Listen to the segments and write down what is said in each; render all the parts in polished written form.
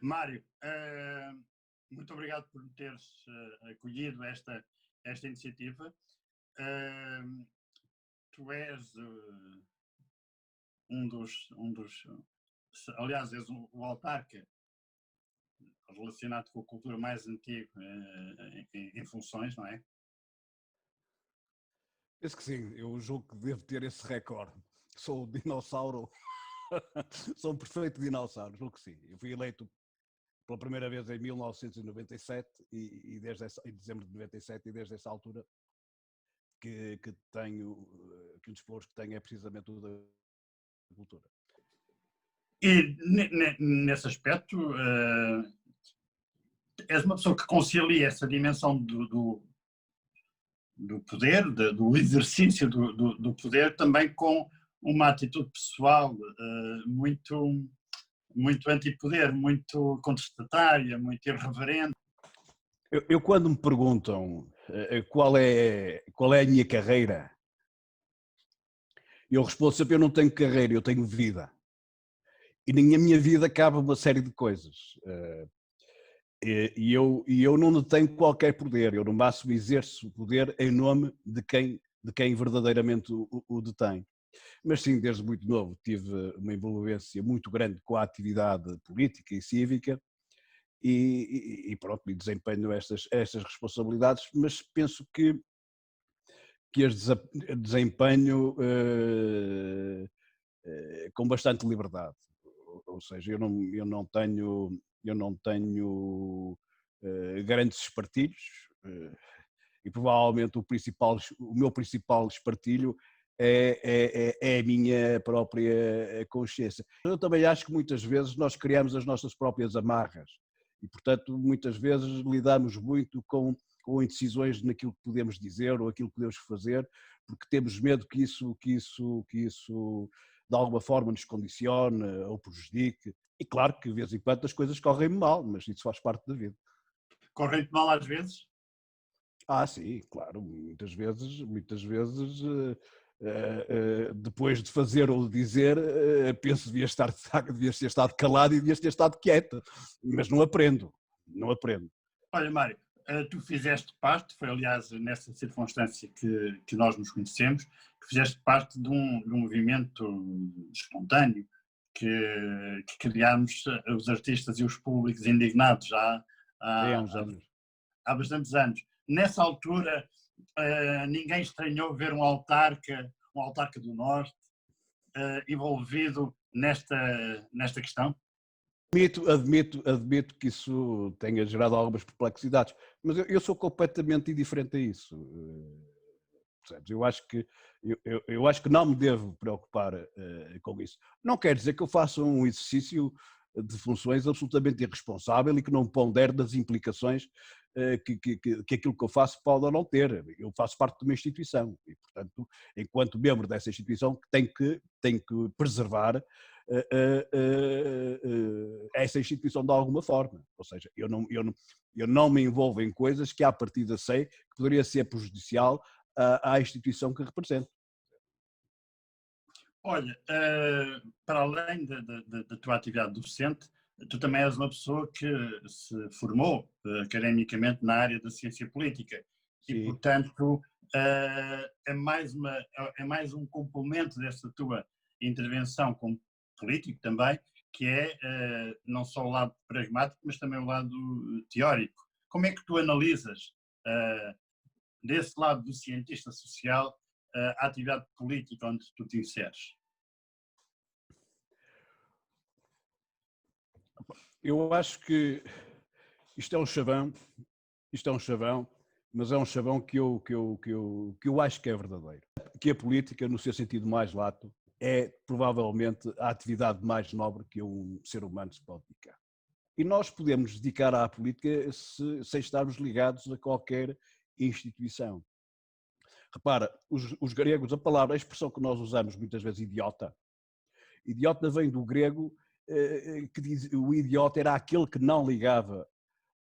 Mário, muito obrigado por teres acolhido esta iniciativa. Tu és aliás, és o autarca relacionado com a cultura mais antigo em funções, não é? Penso que sim, eu julgo que devo ter esse recorde. Sou o dinossauro, sou um perfeito dinossauro, julgo que sim. Eu fui eleito pela primeira vez em 1997 e desde em dezembro de 97 e desde essa altura que tenho, que um dos valores que tenho é precisamente o da cultura. E nesse aspecto, és uma pessoa que concilia essa dimensão do poder, do exercício do poder, também com uma atitude pessoal muito antipoder, muito contestatária, muito irreverente. Eu quando me perguntam qual é a minha carreira, eu respondo sempre: eu não tenho carreira, eu tenho vida. E na minha vida cabe uma série de coisas. E eu não detenho qualquer poder, eu no máximo exerço o poder em nome de quem verdadeiramente o detém. Mas sim, desde muito novo tive uma envolvência muito grande com a atividade política e cívica e pronto, e desempenho estas responsabilidades, mas penso que as desempenho com bastante liberdade. Ou seja, eu não tenho grandes espartilhos e provavelmente o meu principal espartilho é a minha própria consciência. Eu também acho que muitas vezes nós criamos as nossas próprias amarras e, portanto, muitas vezes lidamos muito com indecisões naquilo que podemos dizer ou aquilo que podemos fazer, porque temos medo que isso de alguma forma nos condicione ou prejudique. E claro que de vez em quando as coisas correm mal, mas isso faz parte da vida. Correm-te mal às vezes? Sim, claro, muitas vezes depois de fazer ou de dizer, penso que devias ter estado calado e devias ter estado quieta, mas não aprendo. Olha, Mário, tu fizeste parte, foi aliás nessa circunstância que nós nos conhecemos, que fizeste parte de um movimento espontâneo que criámos os artistas e os públicos indignados Há uns anos. há bastantes anos. Nessa altura, ninguém estranhou ver um autarca do Norte, envolvido nesta questão? Admito que isso tenha gerado algumas perplexidades, mas eu sou completamente indiferente a isso. Percebes? Eu acho que não me devo preocupar com isso. Não quer dizer que eu faça um exercício de funções absolutamente irresponsável e que não pondere das implicações que aquilo que eu faço pode ou não ter. Eu faço parte de uma instituição e, portanto, enquanto membro dessa instituição, tenho que preservar essa instituição de alguma forma. Ou seja, eu não me envolvo em coisas que à partida sei que poderia ser prejudicial à instituição que represento. Olha, para além da tua atividade docente, tu também és uma pessoa que se formou academicamente na área da ciência política. Sim. E, portanto, é mais um complemento desta tua intervenção como político também, que é não só o lado pragmático, mas também o lado teórico. Como é que tu analisas, desse lado do cientista social, a atividade política onde tu te inseres? Eu acho que isto é um chavão, mas é um chavão que eu acho que é verdadeiro. Que a política, no seu sentido mais lato, é provavelmente a atividade mais nobre que um ser humano se pode dedicar. E nós podemos dedicar à política sem estarmos ligados a qualquer instituição. Repara, os gregos, a expressão que nós usamos muitas vezes, idiota vem do grego, que diz o idiota era aquele que não ligava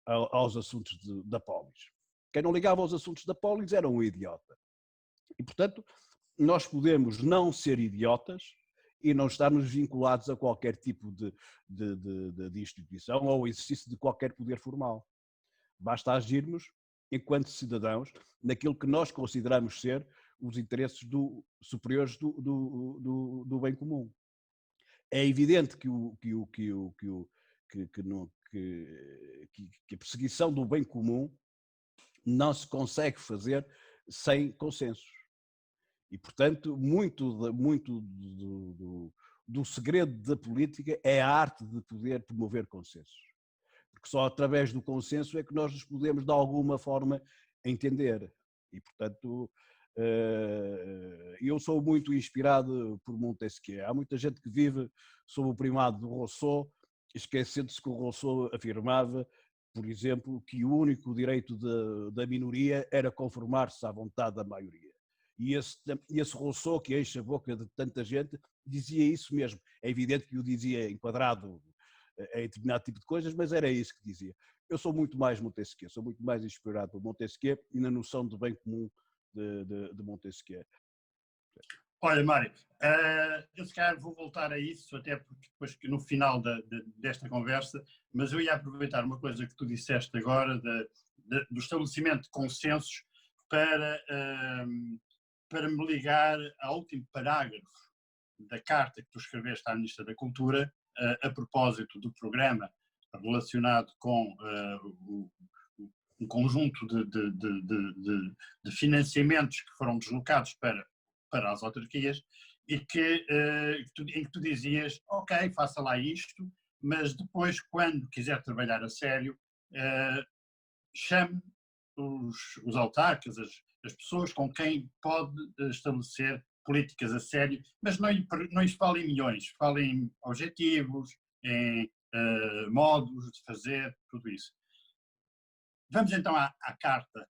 aos assuntos da polis. Quem não ligava aos assuntos da polis era um idiota. E, portanto, nós podemos não ser idiotas e não estarmos vinculados a qualquer tipo de instituição ou exercício de qualquer poder formal. Basta agirmos, enquanto cidadãos, naquilo que nós consideramos ser os interesses superiores do bem comum. É evidente que a perseguição do bem comum não se consegue fazer sem consensos. E, portanto, muito do segredo da política é a arte de poder promover consensos. Porque só através do consenso é que nós nos podemos, de alguma forma, entender. E, portanto, eu sou muito inspirado por Montesquieu. Há muita gente que vive sob o primado do Rousseau, esquecendo-se que o Rousseau afirmava, por exemplo, que o único direito da minoria era conformar-se à vontade da maioria. E esse Rousseau, que enche a boca de tanta gente, dizia isso mesmo. É evidente que o dizia enquadrado em determinado tipo de coisas, mas era isso que dizia. Eu sou muito mais Montesquieu, sou muito mais inspirado por Montesquieu e na noção de bem comum de Montesquieu. Olha, Mário, eu se calhar vou voltar a isso, até porque depois que no final desta conversa, mas eu ia aproveitar uma coisa que tu disseste agora, do estabelecimento de consensos, para me ligar ao último parágrafo da carta que tu escreveste à Ministra da Cultura, a propósito do programa relacionado com um conjunto de financiamentos que foram deslocados para as autarquias e em que tu dizias, ok, faça lá isto, mas depois, quando quiser trabalhar a sério, chame os autarcas, as pessoas com quem pode estabelecer políticas a sério, mas não lhes fale em milhões, fale em objetivos, em modos de fazer, tudo isso. Vamos então à carta,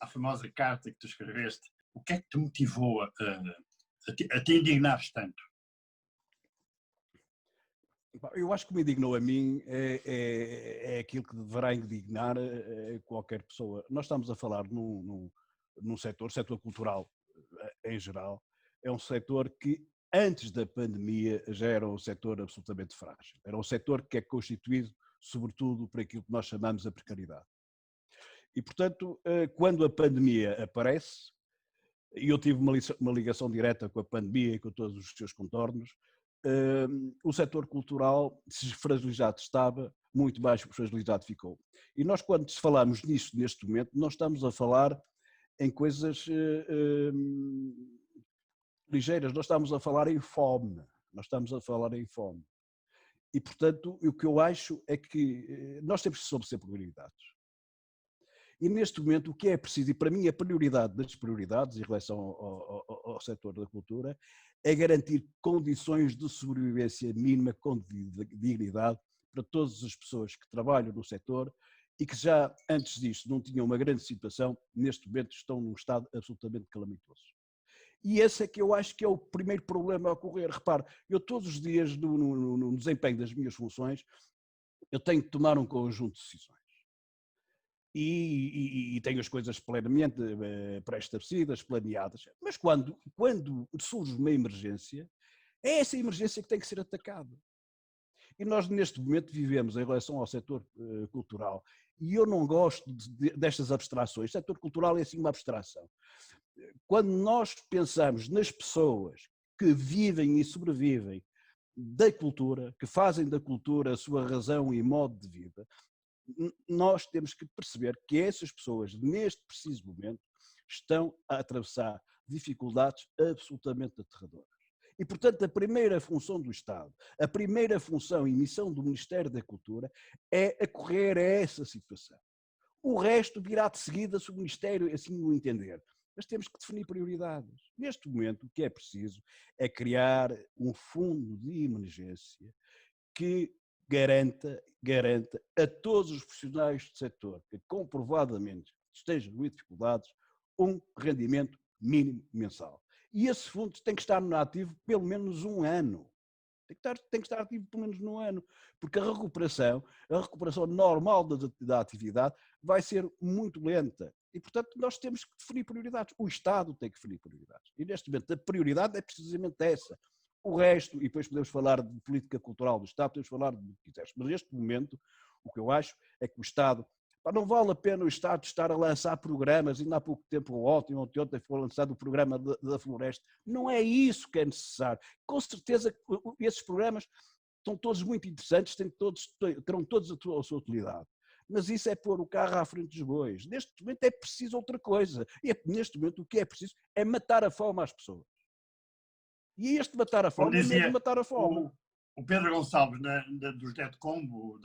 à famosa carta que tu escreveste. O que é que te motivou a te indignares tanto? Eu acho que me indignou a mim é aquilo que deverá indignar qualquer pessoa. Nós estamos a falar num setor cultural em geral, é um setor que antes da pandemia já era um setor absolutamente frágil. Era um setor que é constituído sobretudo por aquilo que nós chamamos a precariedade. E, portanto, quando a pandemia aparece, e eu tive uma ligação direta com a pandemia e com todos os seus contornos, o setor cultural, se fragilizado estava, muito mais fragilizado ficou. E nós, quando falamos nisto neste momento, nós estamos a falar em coisas ligeiras, nós estamos a falar em fome. Nós estamos a falar em fome. E, portanto, o que eu acho é que nós temos que estabelecer prioridades. E neste momento o que é preciso, e para mim a prioridade das prioridades em relação ao setor da cultura, é garantir condições de sobrevivência mínima com dignidade para todas as pessoas que trabalham no setor e que já antes disto não tinham uma grande situação, neste momento estão num estado absolutamente calamitoso. E esse é que eu acho que é o primeiro problema a ocorrer. Repare, eu todos os dias no desempenho das minhas funções, eu tenho que tomar um conjunto de decisões. E tenho as coisas plenamente pré-estabelecidas, planeadas. Mas quando surge uma emergência, é essa emergência que tem que ser atacada. E nós neste momento vivemos em relação ao setor cultural, e eu não gosto destas abstrações. O setor cultural é assim uma abstração. Quando nós pensamos nas pessoas que vivem e sobrevivem da cultura, que fazem da cultura a sua razão e modo de vida, nós temos que perceber que essas pessoas, neste preciso momento, estão a atravessar dificuldades absolutamente aterradoras. E, portanto, a primeira função do Estado, a primeira função e missão do Ministério da Cultura é acorrer a essa situação. O resto virá de seguida se o Ministério assim o entender. Mas temos que definir prioridades. Neste momento, o que é preciso é criar um fundo de emergência que garanta a todos os profissionais do setor que comprovadamente estejam em dificuldades um rendimento mínimo mensal. E esse fundo tem que estar no ativo pelo menos um ano. Tem que estar ativo pelo menos um ano, porque a recuperação normal da atividade vai ser muito lenta. E, portanto, nós temos que definir prioridades. O Estado tem que definir prioridades. E, neste momento, a prioridade é precisamente essa. O resto, e depois podemos falar de política cultural do Estado, podemos falar do que quiseres, mas neste momento o que eu acho é que o Estado, não vale a pena o Estado estar a lançar programas, ainda há pouco tempo ontem foi lançado o programa da floresta, não é isso que é necessário. Com certeza esses programas estão todos muito interessantes, terão todos a sua utilidade. Mas isso é pôr o carro à frente dos bois. Neste momento é preciso outra coisa. E neste momento o que é preciso é matar a fome às pessoas. E este matar a fome é mesmo matar a fome. O Pedro Gonçalves, dos Detcombo,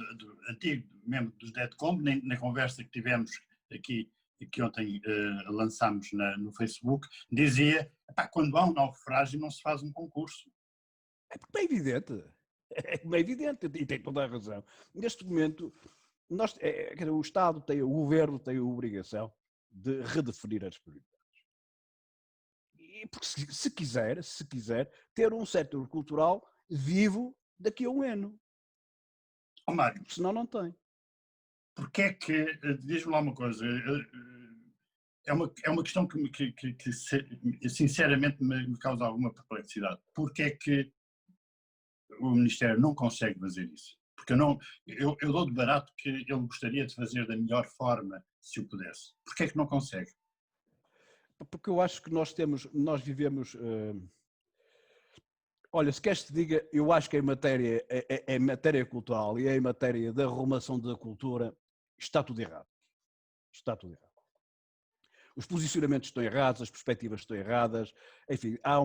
antigo membro dos Detcombo, na conversa que tivemos aqui, que ontem lançámos no Facebook, dizia, quando há um naufrágio não se faz um concurso. É porque é evidente. É evidente, e tem toda a razão. Neste momento, o Estado o Governo tem a obrigação de redefinir as prioridades. E porque se quiser ter um setor cultural vivo daqui a um ano. Mário, senão não tem. Porque é que, diz-me lá uma coisa, é uma questão que sinceramente me causa alguma perplexidade. Porque é que o Ministério não consegue fazer isso? Porque eu dou de barato que ele gostaria de fazer da melhor forma se o pudesse. Porque é que não consegue? Porque eu acho que nós vivemos... Olha, se queres te diga, eu acho que em matéria cultural e em matéria da arrumação da cultura está tudo errado. Está tudo errado. Os posicionamentos estão errados, as perspectivas estão erradas, enfim, há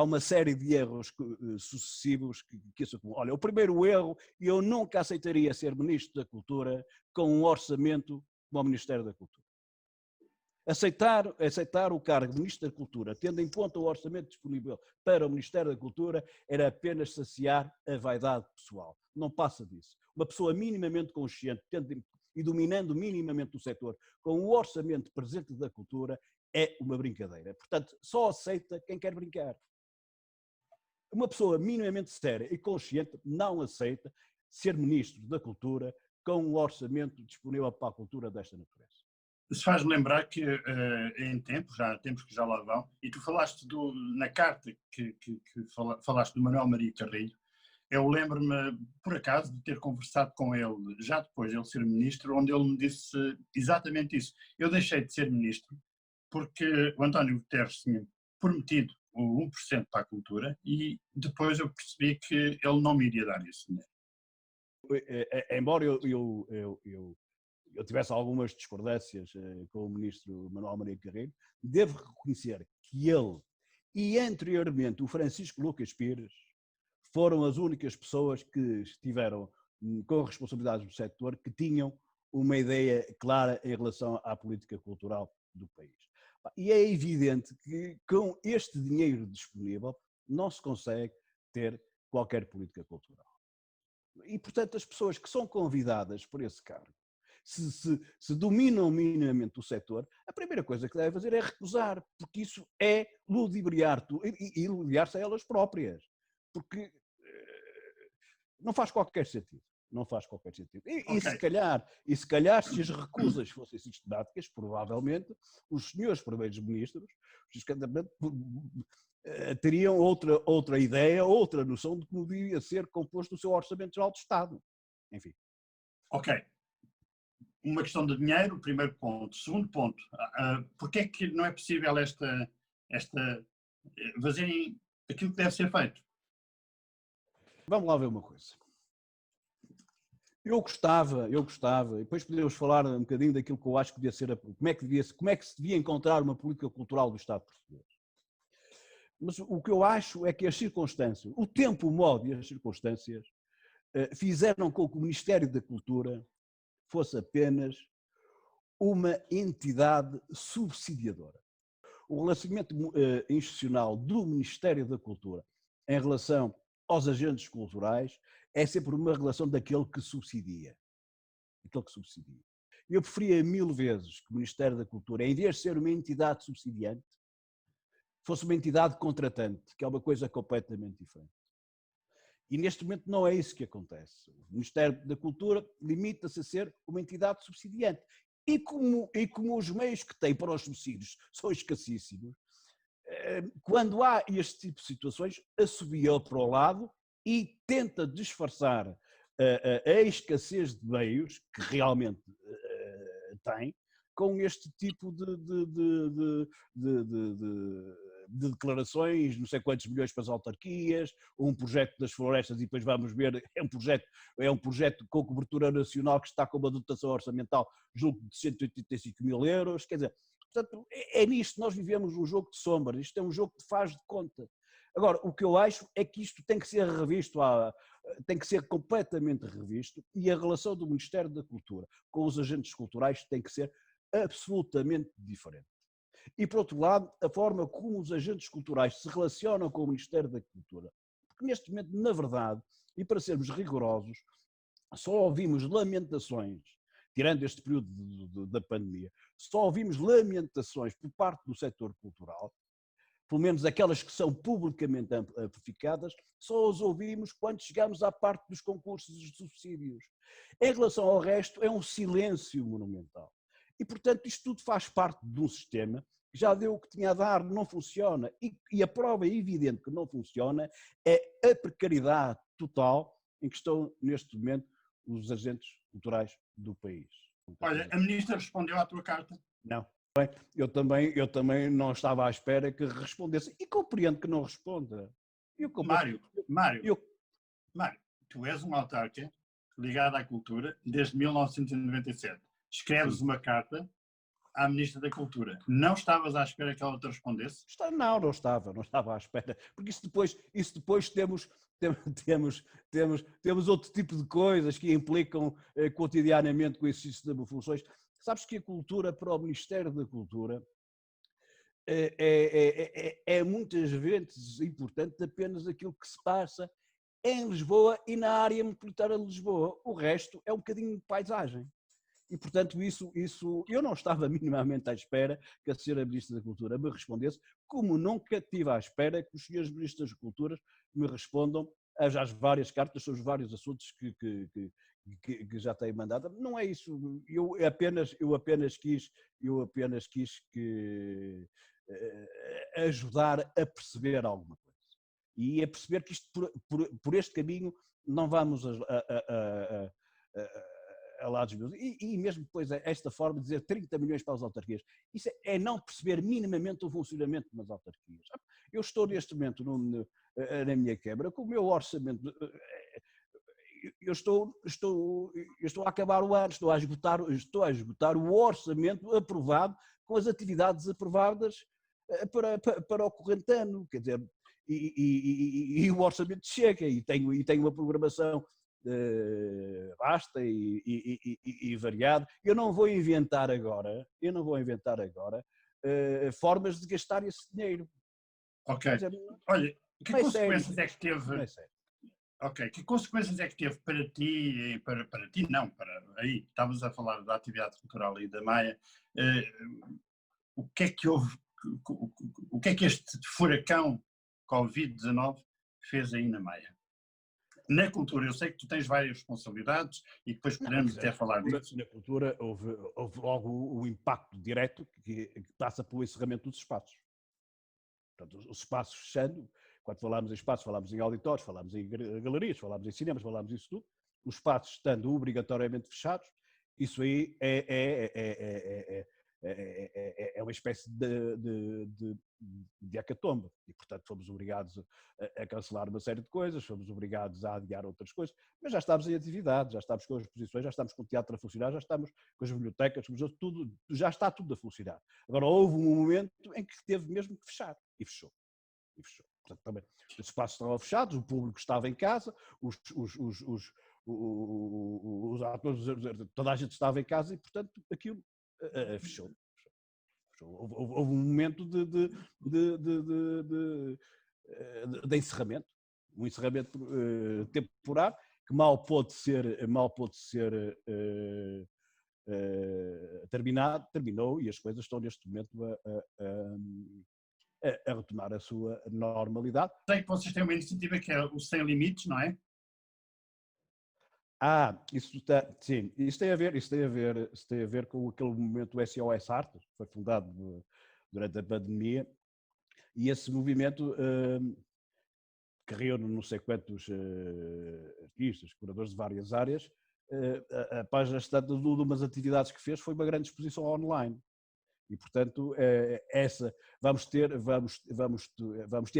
uma série de erros sucessivos que se acumulam. Olha, o primeiro erro, eu nunca aceitaria ser Ministro da Cultura com um orçamento como o Ministério da Cultura. Aceitar o cargo de Ministro da Cultura, tendo em conta o orçamento disponível para o Ministério da Cultura, era apenas saciar a vaidade pessoal. Não passa disso. Uma pessoa minimamente consciente e dominando minimamente o setor, com o orçamento presente da cultura, é uma brincadeira. Portanto, só aceita quem quer brincar. Uma pessoa minimamente séria e consciente não aceita ser Ministro da Cultura com um orçamento disponível para a cultura desta natureza. Isso faz-me lembrar que há tempos que já lá vão, e tu falaste na carta que falaste do Manuel Maria Carrilho, eu lembro-me, por acaso, de ter conversado com ele, já depois de ele ser ministro, onde ele me disse exatamente isso. Eu deixei de ser ministro porque o António Guterres tinha prometido o 1% para a cultura e depois eu percebi que ele não me iria dar esse dinheiro. Embora eu tivesse algumas discordâncias com o ministro Manuel Maria Carrilho, devo reconhecer que ele e anteriormente o Francisco Lucas Pires foram as únicas pessoas que estiveram com responsabilidades do setor que tinham uma ideia clara em relação à política cultural do país. E é evidente que com este dinheiro disponível não se consegue ter qualquer política cultural. E, portanto, as pessoas que são convidadas por esse cargo, se dominam minimamente o setor, a primeira coisa que devem fazer é recusar, porque isso é ludibriar e ludibriar-se a elas próprias, porque não faz qualquer sentido. Não faz qualquer sentido. E se calhar, se as recusas fossem sistemáticas, provavelmente os senhores primeiros ministros teriam outra ideia, outra noção de como devia ser composto o seu Orçamento Geral do Estado. Enfim. Ok. Uma questão de dinheiro, primeiro ponto. Segundo ponto, porque é que não é possível fazerem aquilo que deve ser feito? Vamos lá ver uma coisa. Eu gostava, e depois podemos falar um bocadinho daquilo que eu acho que devia ser, como é que se devia encontrar uma política cultural do Estado português. Mas o que eu acho é que as circunstâncias, o tempo, o modo e as circunstâncias fizeram com que o Ministério da Cultura fosse apenas uma entidade subsidiadora. O relacionamento institucional do Ministério da Cultura em relação aos agentes culturais é sempre uma relação daquele que subsidia. Eu preferia 1000 vezes que o Ministério da Cultura, em vez de ser uma entidade subsidiante, fosse uma entidade contratante, que é uma coisa completamente diferente. E neste momento não é isso que acontece. O Ministério da Cultura limita-se a ser uma entidade subsidiante. E como os meios que tem para os subsídios são escassíssimos, quando há este tipo de situações, assobia para o lado e tenta disfarçar a escassez de meios que realmente tem com este tipo de declarações, não sei quantos milhões para as autarquias, um projeto das florestas e depois vamos ver, é um projeto com cobertura nacional que está com uma dotação orçamental julgo de 185 mil euros, quer dizer, portanto, é nisto, nós vivemos um jogo de sombras, isto é um jogo que faz de conta. Agora, o que eu acho é que isto tem que ser revisto, tem que ser completamente revisto e a relação do Ministério da Cultura com os agentes culturais tem que ser absolutamente diferente. E, por outro lado, a forma como os agentes culturais se relacionam com o Ministério da Cultura. Porque neste momento, na verdade, e para sermos rigorosos, só ouvimos lamentações, tirando este período da pandemia, só ouvimos lamentações por parte do setor cultural, pelo menos aquelas que são publicamente amplificadas, só as ouvimos quando chegamos à parte dos concursos e dos subsídios. Em relação ao resto, é um silêncio monumental. E, portanto, isto tudo faz parte de um sistema que já deu o que tinha a dar, não funciona. E a prova evidente que não funciona é a precariedade total em que estão, neste momento, os agentes culturais do país. Olha, a ministra respondeu à tua carta? Não. Eu também não estava à espera que respondesse. E compreendo que não responda. Mário, tu és um autarca ligado à cultura desde 1997. Escreves uma carta à Ministra da Cultura. Não estavas à espera que ela te respondesse? Não estava à espera. Porque isso depois temos outro tipo de coisas que implicam cotidianamente com esse sistema de funções. Sabes que a cultura para o Ministério da Cultura é muitas vezes importante apenas aquilo que se passa em Lisboa e na área metropolitana de Lisboa. O resto é um bocadinho de paisagem. E, portanto, isso eu não estava minimamente à espera que a senhora Ministra da Cultura me respondesse, como nunca estive à espera que os senhores Ministros da Cultura me respondam às várias cartas sobre os vários assuntos que já têm mandado. Não é isso, eu apenas quis ajudar a perceber alguma coisa. E a perceber que isto, por este caminho, não vamos a lados meus. E mesmo depois esta forma de dizer 30 milhões para as autarquias, isso é não perceber minimamente o funcionamento das autarquias. Eu estou neste momento na minha Câmara com o meu orçamento, eu estou a acabar o ano, estou a esgotar o orçamento aprovado com as atividades aprovadas para o corrente ano, quer dizer, e o orçamento chega e tenho uma programação vasta e variada. Eu não vou inventar agora formas de gastar esse dinheiro. Ok. Dizer, olha, que consequências é que teve? Não é sério. Ok, que consequências é que teve para ti, para ti não, aí, estávamos a falar da atividade cultural e da Maia, o que é que houve, o que é que este furacão Covid-19 fez aí na Maia? Na cultura, eu sei que tu tens várias responsabilidades e depois podemos até falar disso. Na cultura houve logo o impacto direto que passa pelo encerramento dos espaços. Portanto, os espaços fechando, quando falámos em espaços, falámos em auditórios, falámos em galerias, falámos em cinemas, falámos isso tudo, os espaços estando obrigatoriamente fechados, isso aí é uma espécie de hecatombe. E, portanto, fomos obrigados a cancelar uma série de coisas, fomos obrigados a adiar outras coisas, mas já estamos em atividade, já estamos com as exposições, já estamos com o teatro a funcionar, já estamos com as bibliotecas, tudo, já está tudo a funcionar. Agora, houve um momento em que teve mesmo que fechar, e fechou. Portanto, também, os espaços estavam fechados, o público estava em casa, os atores, toda a gente estava em casa e, portanto, aquilo fechou. Houve um momento de encerramento, um encerramento temporário que mal pôde ser terminado, terminou e as coisas estão neste momento a retomar a sua normalidade. Sei que vocês têm uma iniciativa que é o Sem Limites, não é? Isso tem a ver com aquele momento SOS Arte, que foi fundado durante a pandemia, E esse movimento que reúne não sei quantos artistas, curadores de várias áreas, a página está de umas atividades que fez foi uma grande exposição online. E, portanto, vamos ter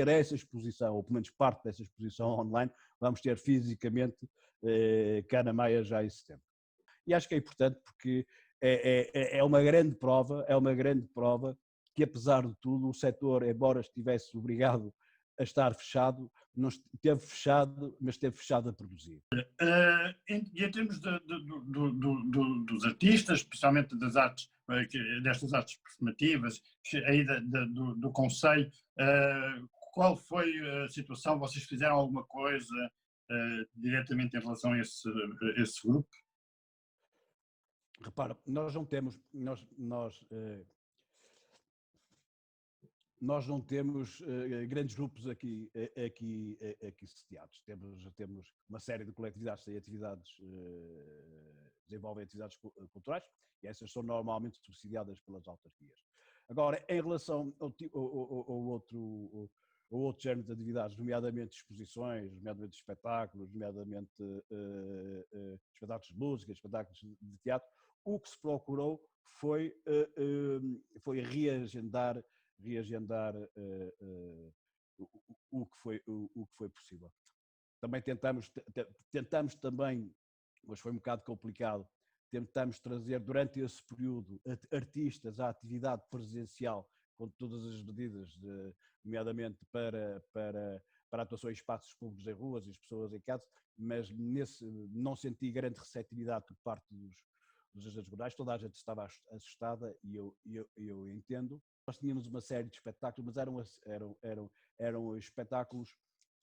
essa exposição, ou pelo menos parte dessa exposição online, vamos ter fisicamente cá na Maia já em setembro. E acho que é importante porque é uma grande prova, que apesar de tudo o setor, embora estivesse obrigado a estar fechado, não esteve fechado, mas esteve fechado a produzir. E em termos dos artistas, especialmente das artes, destas artes performativas, aí do Conselho, qual foi a situação? Vocês fizeram alguma coisa diretamente em relação a esse grupo? Repara, nós não temos, nós não temos grandes grupos aqui sediados. Temos uma série de coletividades que têm atividades, desenvolvem atividades culturais, e essas são normalmente subsidiadas pelas autarquias. Agora, em relação ao outro género de atividades, nomeadamente exposições, nomeadamente espetáculos, nomeadamente espetáculos de música, espetáculos de teatro, o que se procurou foi reagendar o que foi possível. Também tentamos também, mas foi um bocado complicado, tentamos trazer durante esse período artistas à atividade presencial com todas as medidas, nomeadamente para atuações em espaços públicos em ruas e as pessoas em casa, mas não senti grande receptividade por parte dos agentes culturais. Toda a gente estava assustada e eu entendo. Nós tínhamos uma série de espetáculos, mas eram espetáculos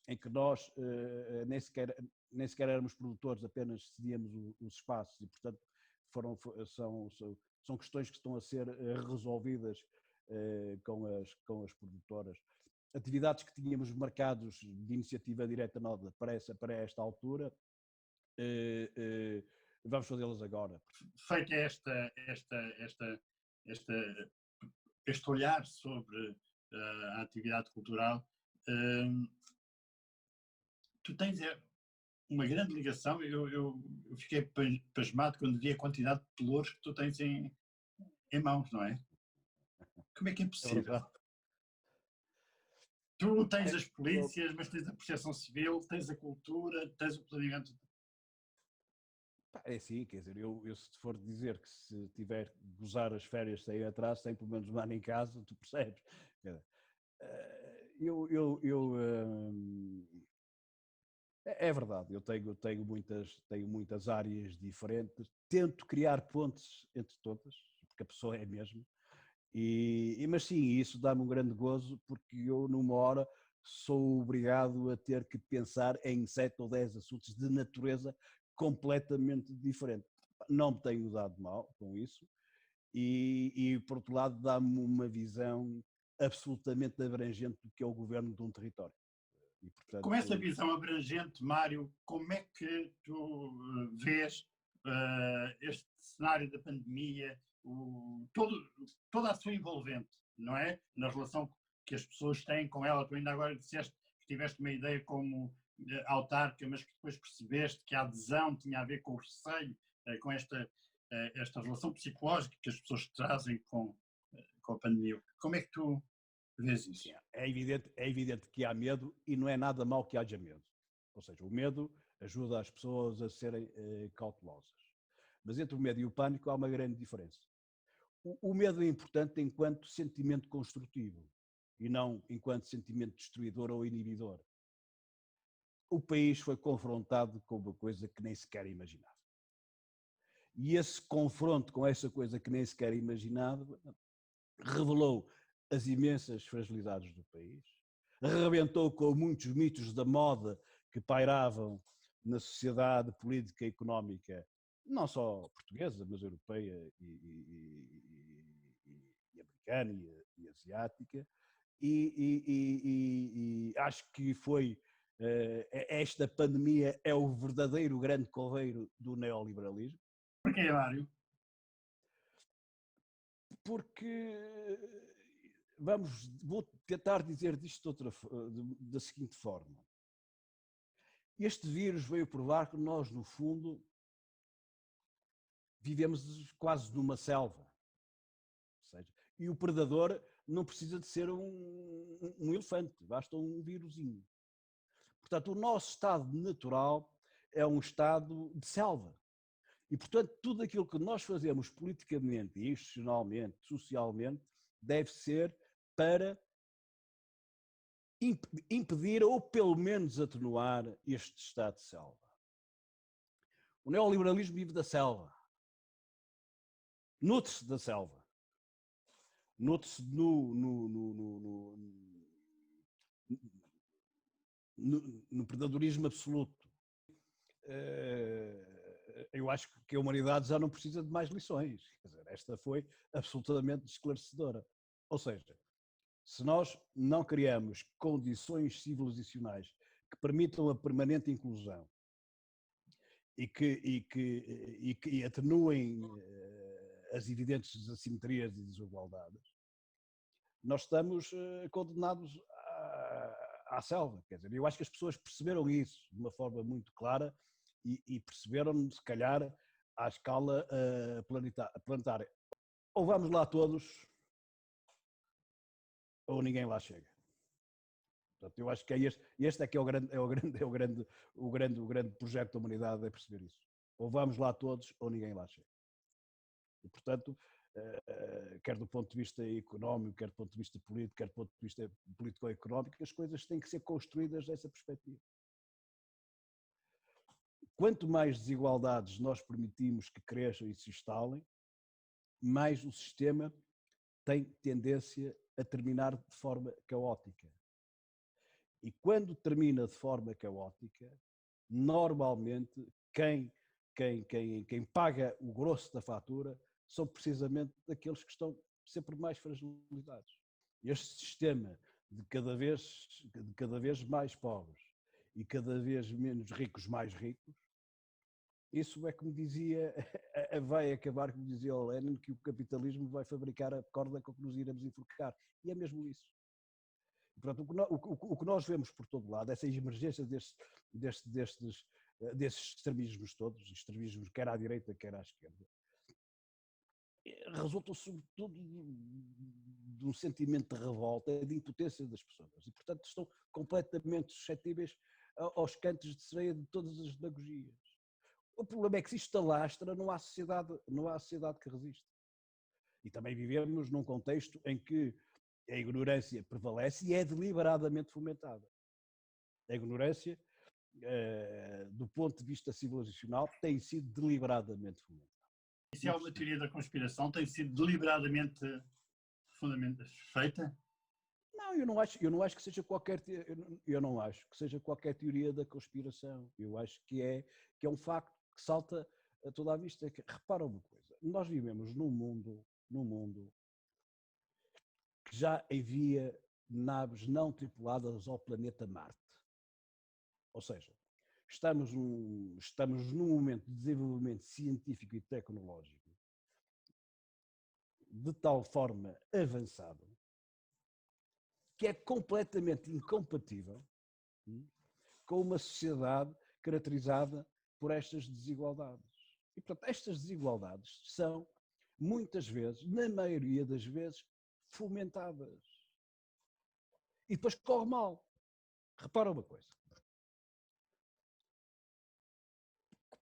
em que nós nem sequer éramos produtores, apenas cedíamos os espaços e, portanto, são questões que estão a ser resolvidas com as produtoras. Atividades que tínhamos marcados de iniciativa direta nova para esta altura, vamos fazê-las agora. Feita este olhar sobre a atividade cultural, tu tens uma grande ligação. Eu fiquei pasmado quando vi a quantidade de pelouros que tu tens em mãos, não é? Como é que é possível? Tu tens as polícias, mas tens a proteção civil, tens a cultura, tens o planeamento. É assim, quer dizer, eu se for dizer que se tiver que gozar as férias sem atrás, tem pelo menos um ano em casa, tu percebes? É verdade, eu tenho muitas áreas diferentes, tento criar pontes entre todas, porque a pessoa é mesmo, mas sim, isso dá-me um grande gozo, porque eu numa hora sou obrigado a ter que pensar em 7 ou 10 assuntos de natureza completamente diferente. Não me tenho dado mal com isso e por outro lado dá-me uma visão absolutamente abrangente do que é o governo de um território. E, portanto, com essa visão abrangente, Mário, como é que tu vês este cenário da pandemia, toda a sua envolvente, não é? Na relação que as pessoas têm com ela. Tu ainda agora disseste que tiveste uma ideia como autarca, mas que depois percebeste que a adesão tinha a ver com o receio, com esta relação psicológica que as pessoas trazem com a pandemia. Como é que tu vês isso? É evidente que há medo e não é nada mau que haja medo. Ou seja, o medo ajuda as pessoas a serem cautelosas. Mas entre o medo e o pânico há uma grande diferença. O medo é importante enquanto sentimento construtivo e não enquanto sentimento destruidor ou inibidor. O país foi confrontado com uma coisa que nem sequer imaginava. E esse confronto com essa coisa que nem sequer imaginava revelou as imensas fragilidades do país, rebentou com muitos mitos da moda que pairavam na sociedade política e económica, não só portuguesa, mas europeia e americana e asiática, e acho que esta pandemia é o verdadeiro grande coveiro do neoliberalismo. Porquê, Mário? Porque vou tentar dizer disto da seguinte forma. Este vírus veio provar que nós, no fundo, vivemos quase numa selva. Ou seja, e o predador não precisa de ser um elefante, basta um vírusinho. Portanto, o nosso estado natural é um estado de selva. E, portanto, tudo aquilo que nós fazemos politicamente, institucionalmente, socialmente, deve ser para impedir ou pelo menos atenuar este estado de selva. O neoliberalismo vive da selva. Nutre-se da selva. Nutre-se no predadorismo absoluto. Eu acho que a humanidade já não precisa de mais lições. Quer dizer, esta foi absolutamente esclarecedora. Ou seja, se nós não criamos condições civilizacionais que permitam a permanente inclusão e que atenuem as evidentes assimetrias e desigualdades, nós estamos condenados à selva. Quer dizer, eu acho que as pessoas perceberam isso de uma forma muito clara e perceberam, se calhar, à escala planetária. Ou vamos lá todos, ou ninguém lá chega. Portanto, eu acho que este é que é o grande projeto da humanidade, é perceber isso. Ou vamos lá todos, ou ninguém lá chega. E, portanto, quer do ponto de vista económico, quer do ponto de vista político, quer do ponto de vista político-económico, as coisas têm que ser construídas dessa perspectiva. Quanto mais desigualdades nós permitimos que cresçam e se instalem, mais o sistema tem tendência a terminar de forma caótica. E quando termina de forma caótica, normalmente quem paga o grosso da fatura são precisamente aqueles que estão sempre mais fragilizados. Este sistema de cada vez mais pobres e cada vez menos ricos mais ricos, isso é como dizia, vai acabar, como dizia o Lenin, que o capitalismo vai fabricar a corda com que nos iremos enforcar. E é mesmo isso. Portanto, o que nós vemos por todo lado, essa emergência desses extremismos todos, extremismos quer à direita, quer à esquerda, resultam sobretudo de um sentimento de revolta, de impotência das pessoas. E, portanto, estão completamente suscetíveis aos cantos de sereia de todas as demagogias. O problema é que se isto alastra, não há sociedade que resiste. E também vivemos num contexto em que a ignorância prevalece e é deliberadamente fomentada. A ignorância, do ponto de vista civilizacional, tem sido deliberadamente fomentada. E se há uma teoria da conspiração, tem sido deliberadamente feita? Não, eu não acho que seja qualquer teoria da conspiração. Eu acho que é um facto que salta a toda a vista. Repara uma coisa, nós vivemos num mundo que já havia naves não tripuladas ao planeta Marte. Ou seja, estamos num momento de desenvolvimento científico e tecnológico de tal forma avançado que é completamente incompatível com uma sociedade caracterizada por estas desigualdades. E, portanto, estas desigualdades são, muitas vezes, na maioria das vezes, fomentadas. E depois corre mal. Repara uma coisa.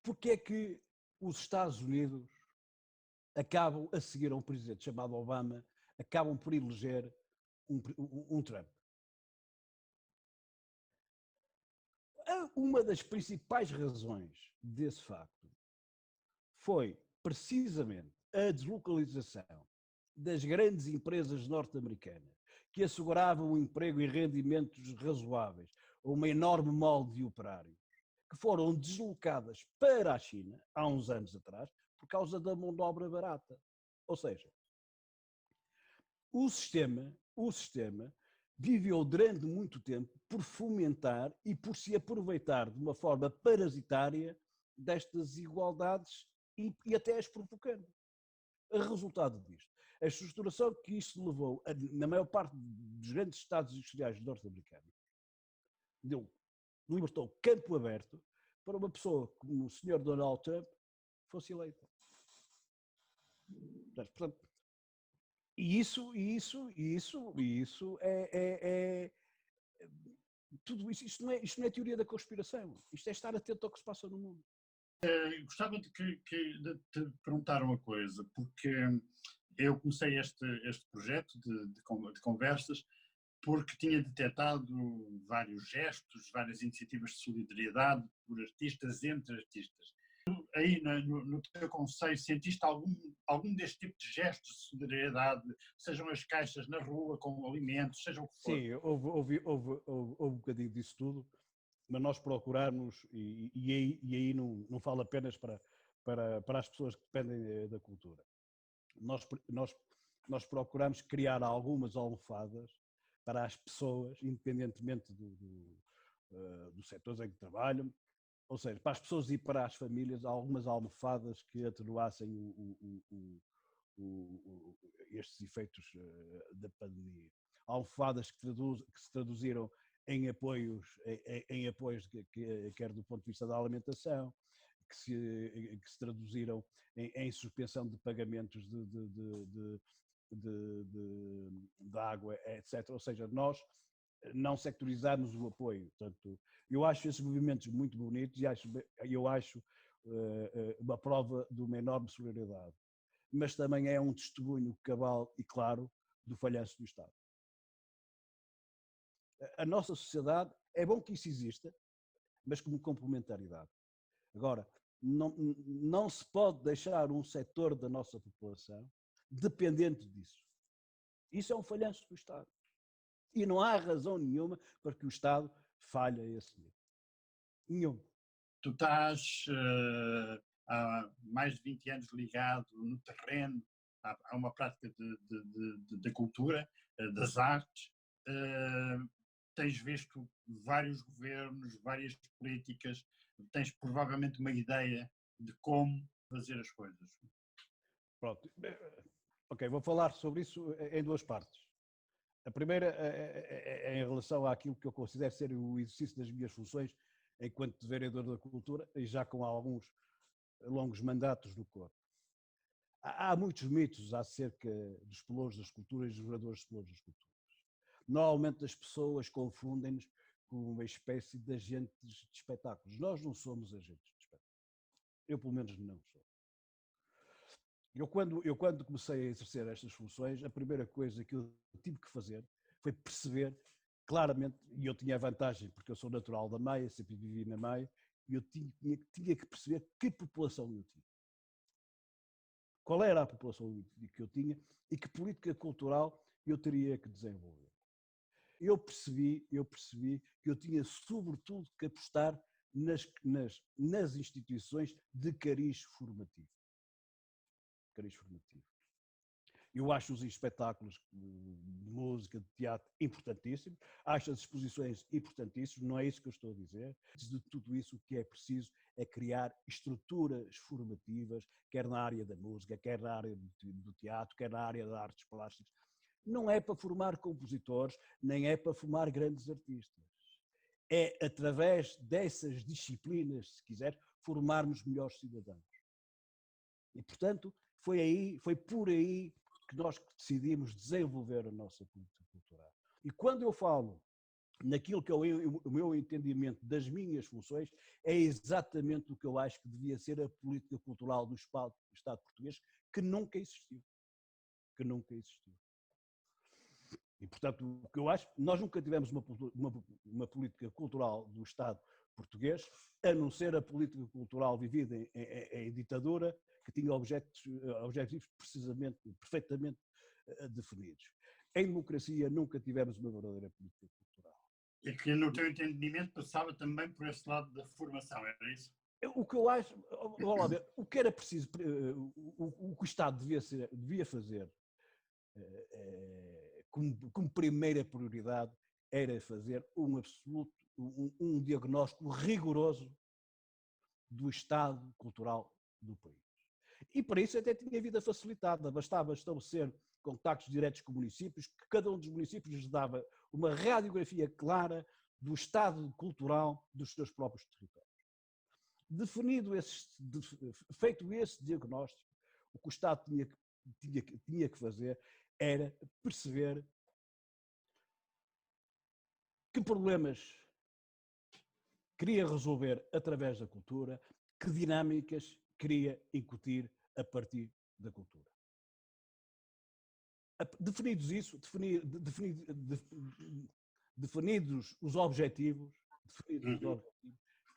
Porque é que os Estados Unidos acabam, a seguir a um presidente chamado Obama, acabam por eleger um Trump? Uma das principais razões desse facto foi precisamente a deslocalização das grandes empresas norte-americanas que asseguravam um emprego e rendimentos razoáveis a uma enorme molde de operários, que foram deslocadas para a China há uns anos atrás por causa da mão de obra barata. Ou seja, o sistema viveu durante muito tempo por fomentar e por se aproveitar de uma forma parasitária destas desigualdades e até as provocando. O resultado disto A estruturação que isso levou, na maior parte dos grandes estados industriais norte-americanos, libertou campo aberto para uma pessoa como o Sr. Donald Trump fosse eleita. Portanto, isso é tudo isso. Isto não é teoria da conspiração. Isto é estar atento ao que se passa no mundo. Gostava de te perguntar uma coisa, porque eu comecei este projeto de conversas porque tinha detectado vários gestos, várias iniciativas de solidariedade por artistas, entre artistas. Aí no teu conceito, sentiste algum deste tipo de gestos de solidariedade, sejam as caixas na rua com alimentos, seja o que for? Sim, houve um bocadinho disso tudo, mas nós procurarmos, e aí não falo apenas para as pessoas que dependem da cultura. Nós procuramos criar algumas almofadas para as pessoas, independentemente do setor em que trabalham, ou seja, para as pessoas e para as famílias, algumas almofadas que atenuassem estes efeitos da pandemia. Almofadas que se traduziram em apoios quer do ponto de vista da alimentação, que se traduziram em suspensão de pagamentos de água, etc. Ou seja, nós não sectorizarmos o apoio. Portanto, eu acho esses movimentos muito bonitos e eu acho uma prova de uma enorme solidariedade. Mas também é um testemunho cabal e claro do falhanço do Estado. A nossa sociedade, é bom que isso exista, mas como complementaridade. Agora, não se pode deixar um setor da nossa população dependente disso. Isso é um falhanço do Estado. E não há razão nenhuma para que o Estado falhe a esse nível. Nenhum. Tu estás há mais de 20 anos ligado no terreno a uma prática de cultura, das artes. Tens visto vários governos, várias políticas, tens provavelmente uma ideia de como fazer as coisas. Pronto. Ok, vou falar sobre isso em duas partes. A primeira é em relação àquilo que eu considero ser o exercício das minhas funções enquanto vereador da cultura e já com alguns longos mandatos no corpo. Há muitos mitos acerca dos pelouros das culturas e dos vereadores de pelouros das culturas. Normalmente as pessoas confundem-nos com uma espécie de agentes de espetáculos. Nós não somos agentes de espetáculos. Eu, pelo menos, não sou. Eu quando comecei a exercer estas funções, a primeira coisa que eu tive que fazer foi perceber claramente, e eu tinha a vantagem, porque eu sou natural da Maia, sempre vivi na Maia, e eu tinha que perceber que população eu tinha. Qual era a população que eu tinha e que política cultural eu teria que desenvolver. Eu percebi que eu tinha sobretudo que apostar nas instituições de cariz formativo. Eu acho os espetáculos de música, de teatro importantíssimos, acho as exposições importantíssimas, não é isso que eu estou a dizer. De tudo isso, o que é preciso é criar estruturas formativas, quer na área da música, quer na área do teatro, quer na área das artes plásticas. Não é para formar compositores, nem é para formar grandes artistas. É através dessas disciplinas, se quiser, formarmos melhores cidadãos. E, portanto, foi por aí que nós decidimos desenvolver a nossa política cultural. E quando eu falo naquilo que é o meu entendimento das minhas funções, é exatamente o que eu acho que devia ser a política cultural do Estado português, que nunca existiu. E, portanto, o que eu acho, nós nunca tivemos uma política cultural do Estado português, a não ser a política cultural vivida em ditadura, que tinha objetivos perfeitamente definidos. Em democracia nunca tivemos uma verdadeira política cultural. E que no teu entendimento passava também por esse lado da formação, era isso? O que eu acho, vamos lá ver, o que era preciso, o que o Estado devia fazer como primeira prioridade era fazer um diagnóstico rigoroso do estado cultural do país. E para isso até tinha vida facilitada, bastava estabelecer contactos diretos com municípios, que cada um dos municípios lhes dava uma radiografia clara do estado cultural dos seus próprios territórios. Feito esse diagnóstico, o que o Estado tinha que fazer era perceber que problemas queria resolver através da cultura, que dinâmicas queria incutir a partir da cultura. Definidos os objetivos,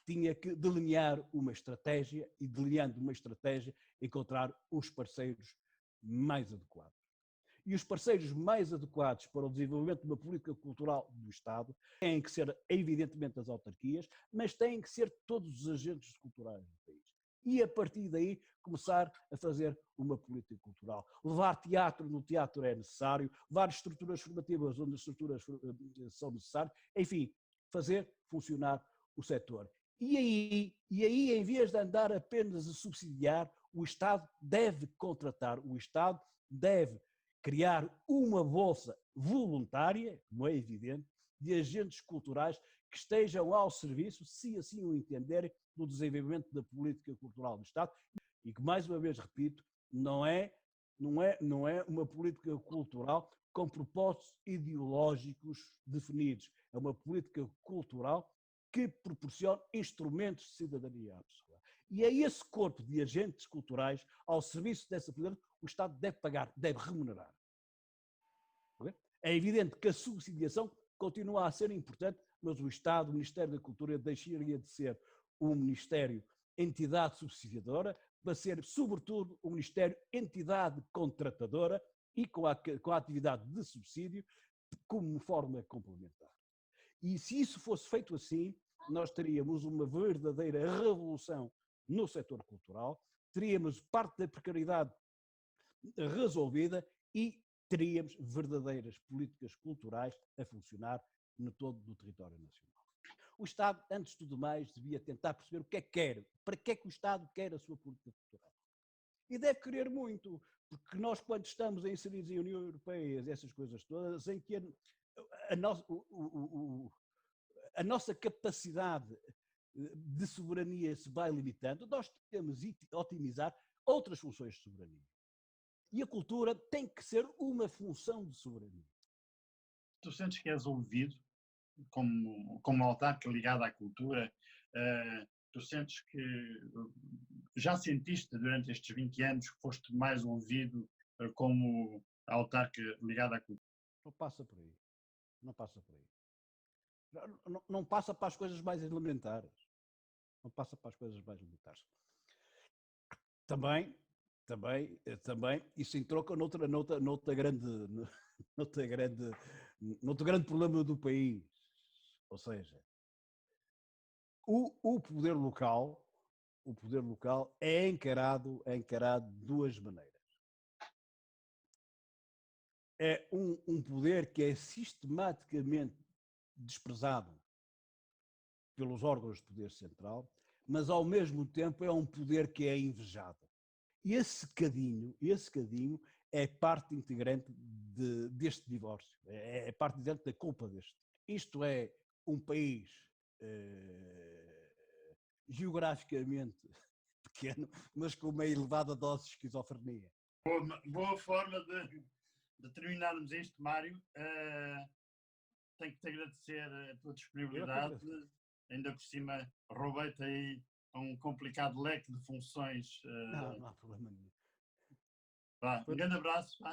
tinha que delinear uma estratégia e, delineando uma estratégia, encontrar os parceiros mais adequados. E os parceiros mais adequados para o desenvolvimento de uma política cultural do Estado têm que ser, evidentemente, as autarquias, mas têm que ser todos os agentes culturais do país. E, a partir daí, começar a fazer uma política cultural. Levar teatro, no teatro é necessário, levar estruturas formativas onde as estruturas são necessárias, enfim, fazer funcionar o setor. E aí, em vez de andar apenas a subsidiar, o Estado deve contratar, o Estado deve criar uma bolsa voluntária, como é evidente, de agentes culturais que estejam ao serviço, se assim o entenderem, do desenvolvimento da política cultural do Estado, e que, mais uma vez repito, não é uma política cultural com propósitos ideológicos definidos, é uma política cultural que proporciona instrumentos de cidadania à pessoa. E é esse corpo de agentes culturais, ao serviço dessa política, o Estado deve pagar, deve remunerar. É evidente que a subsidiação continua a ser importante, mas o Estado, o Ministério da Cultura, deixaria de ser um Ministério entidade subsidiadora para ser, sobretudo, um Ministério entidade contratadora e com a atividade de subsídio como forma complementar. E se isso fosse feito assim, nós teríamos uma verdadeira revolução no setor cultural, teríamos parte da precariedade resolvida e teríamos verdadeiras políticas culturais a funcionar no todo do território nacional. O Estado, antes de tudo mais, devia tentar perceber o que é que quer, para que é que o Estado quer a sua política cultural. E deve querer muito, porque nós, quando estamos inseridos em União Europeia e essas coisas todas, em que a nossa capacidade de soberania se vai limitando, nós temos de otimizar outras funções de soberania. E a cultura tem que ser uma função de soberania. Tu sentes que és ouvido como autarca ligado à cultura? Tu sentes que já sentiste durante estes 20 anos que foste mais ouvido como autarca ligado à cultura? Não passa por aí. Não passa por aí. Não passa para as coisas mais elementares. Não passa para as coisas mais elementares. Também, isso entronca noutra grande problema do país. Ou seja, o poder local é encarado de duas maneiras. É um poder que é sistematicamente desprezado pelos órgãos de poder central, mas ao mesmo tempo é um poder que é invejado. E esse cadinho é parte integrante deste divórcio, é parte integrante da culpa deste. Isto é um país geograficamente pequeno, mas com uma elevada dose de esquizofrenia. Boa forma de terminarmos isto, Mário. Tenho que te agradecer a tua disponibilidade. Ainda por cima, roubei-te aí um complicado leque de funções. Não há problema nenhum. Um grande abraço.